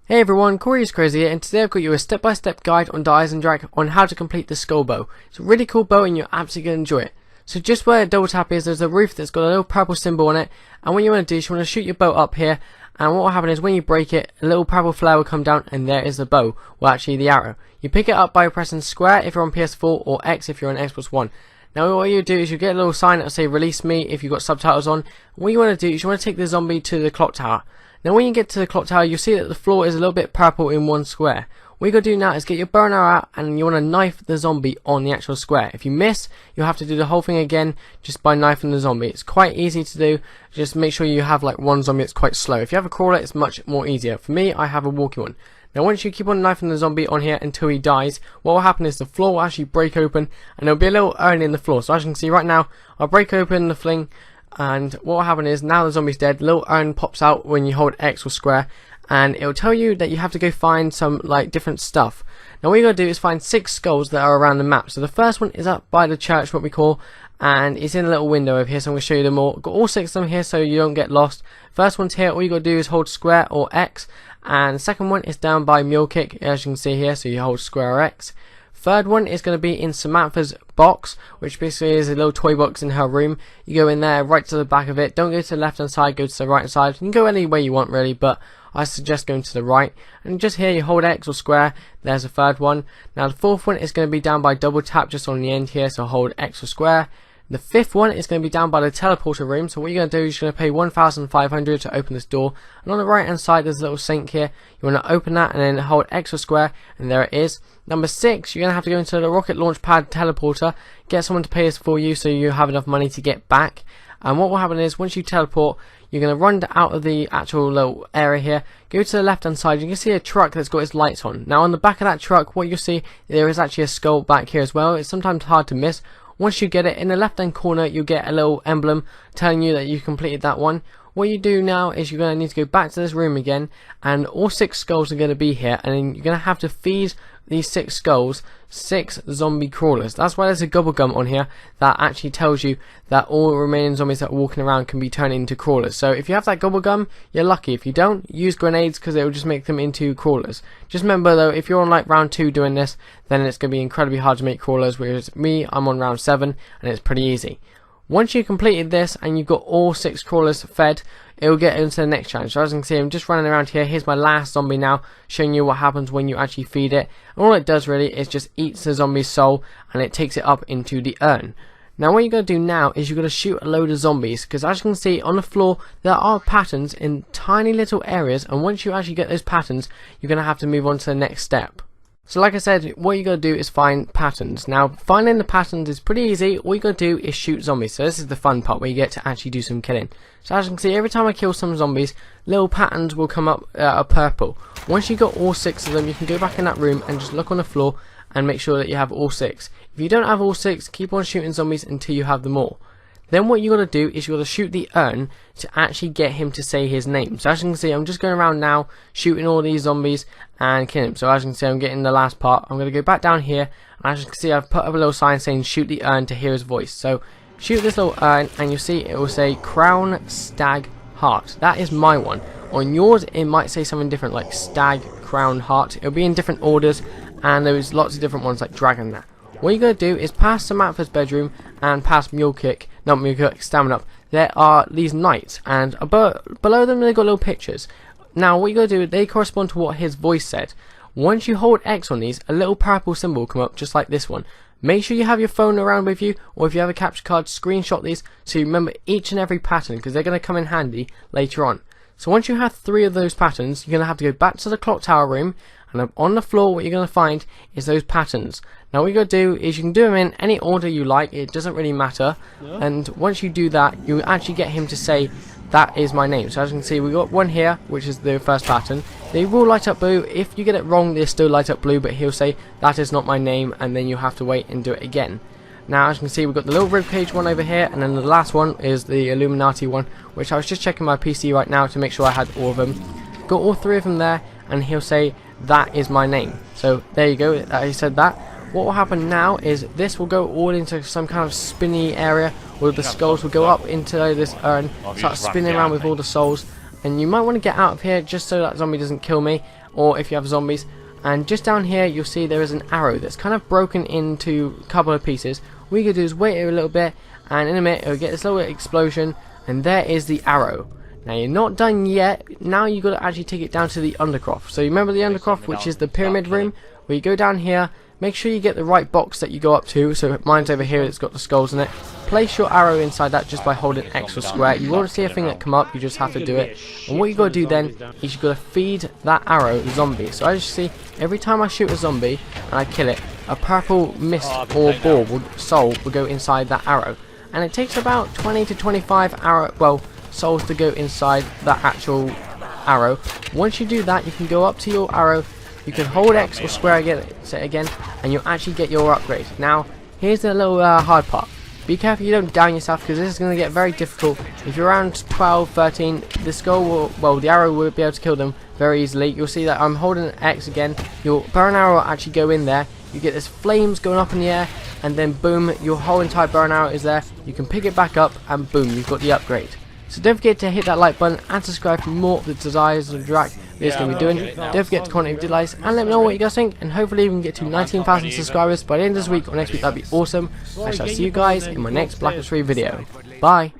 Hey everyone, Corey is Crazy here, and today I've got you a step-by-step guide on the Eisendrache on how to complete the skull bow. It's a really cool bow and you're absolutely going to enjoy it. So just where double tap is, there's a roof that's got a little purple symbol on it, and what you want to do is you want to shoot your bow up here, and what will happen is when you break it, a little purple flare will come down and there is the bow, well actually the arrow. You pick it up by pressing square if you're on PS4 or X if you're on Xbox One. Now what you do is you get a little sign that will say release me if you've got subtitles on. What you want to do is you want to take the zombie to the clock tower. Now when you get to the clock tower, you'll see that the floor is a little bit purple in one square. What you got to do now is get your bow and arrow out, and you want to knife the zombie on the actual square. If you miss, you'll have to do the whole thing again just by knifing the zombie. It's quite easy to do. Just make sure you have like one zombie that's quite slow. If you have a crawler, it's much more easier. For me, I have a walking one. Now once you keep on knifing the zombie on here until he dies, what will happen is the floor will actually break open and there'll be a little urn in the floor. So as you can see right now, I'll break open the thing, and what will happen is now the zombie's dead, little urn pops out when you hold X or square, and it will tell you that you have to go find some like different stuff. Now what you got to do is find 6 skulls that are around the map. So the first one is up by the church, what we call, and it's in a little window over here, so I'm going to show you them all. Got all 6 of them here so you don't get lost. First one's here, all you got to do is hold square or X, and the second one is down by Mule, as you can see here, so you hold square or X. Third one is going to be in Samanthas box, which basically is a little toy box in her room. You go in there, right to the back of it. Don't go to the left hand side, go to the right hand side. You can go any way you want really, but I suggest going to the right. And just here you hold X or square. There's the third one. Now the fourth one is going to be down by double tap just on the end here, so hold X or square. The fifth one is going to be down by the teleporter room, so what you're going to do is you're going to pay 1,500 to open this door, and on the right hand side there's a little sink here. You want to open that and then hold X or square, and there it is. Number 6, you're going to have to go into the rocket launch pad teleporter, get someone to pay this for you so you have enough money to get back. And what will happen is once you teleport, you're going to run out of the actual little area here, go to the left hand side, you can see a truck that's got its lights on. Now on the back of that truck, what you'll see, there is actually a skull back here as well. It's sometimes hard to miss. Once you get it, in the left hand corner you'll get a little emblem telling you that you completed that one. What you do now is you're going to need to go back to this room again, and all 6 skulls are going to be here, and then you're going to have to feed these 6 skulls 6 zombie crawlers. That's why there's a gobble gum on here that actually tells you that all remaining zombies that are walking around can be turned into crawlers. So if you have that gobble gum, you're lucky. If you don't, use grenades because it will just make them into crawlers. Just remember though, if you're on like round 2 doing this, then it's going to be incredibly hard to make crawlers, whereas me, I'm on round 7 and it's pretty easy. Once you've completed this and you've got all 6 crawlers fed, it will get into the next challenge. So as you can see, I'm just running around here. Here's my last zombie now, showing you what happens when you actually feed it. And all it does really is just eats the zombie's soul and it takes it up into the urn. Now what you're going to do now is you're going to shoot a load of zombies, because as you can see on the floor there are patterns in tiny little areas, and once you actually get those patterns you're going to have to move on to the next step. So like I said, what you got to do is find patterns. Now finding the patterns is pretty easy. All you got to do is shoot zombies. So this is the fun part where you get to actually do some killing. So as you can see, every time I kill some zombies, little patterns will come up purple. Once you got all 6 of them, you can go back in that room and just look on the floor and make sure that you have all 6. If you don't have all 6, keep on shooting zombies until you have them all. Then what you got to do is you got to shoot the urn to actually get him to say his name. So as you can see, I'm just going around now shooting all these zombies and killing them. So as you can see, I'm getting the last part. I'm going to go back down here, and as you can see, I've put up a little sign saying shoot the urn to hear his voice. So shoot this little urn and you'll see it will say Crown Stag Heart. That is my one. On yours it might say something different like Stag Crown Heart. It'll be in different orders, and there's lots of different ones like Dragon that. What you're going to do is past Samanthas' bedroom and past Stamina Up. There are these knights, and below them they've got little pictures. Now what you're going to do, they correspond to what his voice said. Once you hold X on these, a little purple symbol will come up just like this one. Make sure you have your phone around with you, or if you have a capture card, screenshot these so you remember each and every pattern, because they're going to come in handy later on. So once you have 3 of those patterns, you're going to have to go back to the clock tower room, and on the floor what you're going to find is those patterns. Now what you're going to do is you can do them in any order you like, it doesn't really matter. Yeah. And once you do that, you actually get him to say that is my name. So as you can see, we got one here, which is the first pattern. They will light up blue. If you get it wrong, they still light up blue, but he'll say that is not my name, and then you have to wait and do it again. Now as you can see, we've got the little ribcage one over here, and then the last one is the Illuminati one, which I was just checking my PC right now to make sure I had all of them. Got all 3 of them there, and he'll say that is my name. So there you go, he said that. What will happen now is this will go all into some kind of spinny area where the skulls will go up into this urn, start spinning around with all the souls, and you might want to get out of here just so that zombie doesn't kill me. or if you have zombies. And just down here you'll see there is an arrow that's kind of broken into a couple of pieces. What you can do is wait a little bit, and in a minute it'll get this little explosion, and there is the arrow. Now you're not done yet. Now you've got to actually take it down to the undercroft. So you remember the undercroft, which is the pyramid room, where you go down here. Make sure you get the right box that you go up to. So mine's over here, it's got the skulls in it. Place your arrow inside that just by holding X or square. You won't see a thing that come up, you just have to do it. And what you got to do then is you got to feed that arrow zombie. So as you see, every time I shoot a zombie and I kill it, a purple mist or ball soul will go inside that arrow. And it takes about 20 to 25 souls to go inside that actual arrow. Once you do that, you can go up to your arrow, you can hold X or square again, and you'll actually get your upgrade. Now here's the little hard part. Be careful you don't down yourself, because this is going to get very difficult. If you're around 12, 13, the skull will, well, the arrow will be able to kill them very easily. You'll see that I'm holding X again. Your bow and arrow will actually go in there. You get this flames going up in the air, and then boom, your whole entire bow and arrow is there. You can pick it back up, and boom, you've got the upgrade. So don't forget to hit that like button and subscribe for more of the desires of Drac videos going to be doing. Don't forget to comment if you likes, and let me know what you guys think, and hopefully we can get to 19,000 subscribers by the end of this week or next week. That'd be awesome. I shall see you guys in my next Black Ops 3 video. Bye.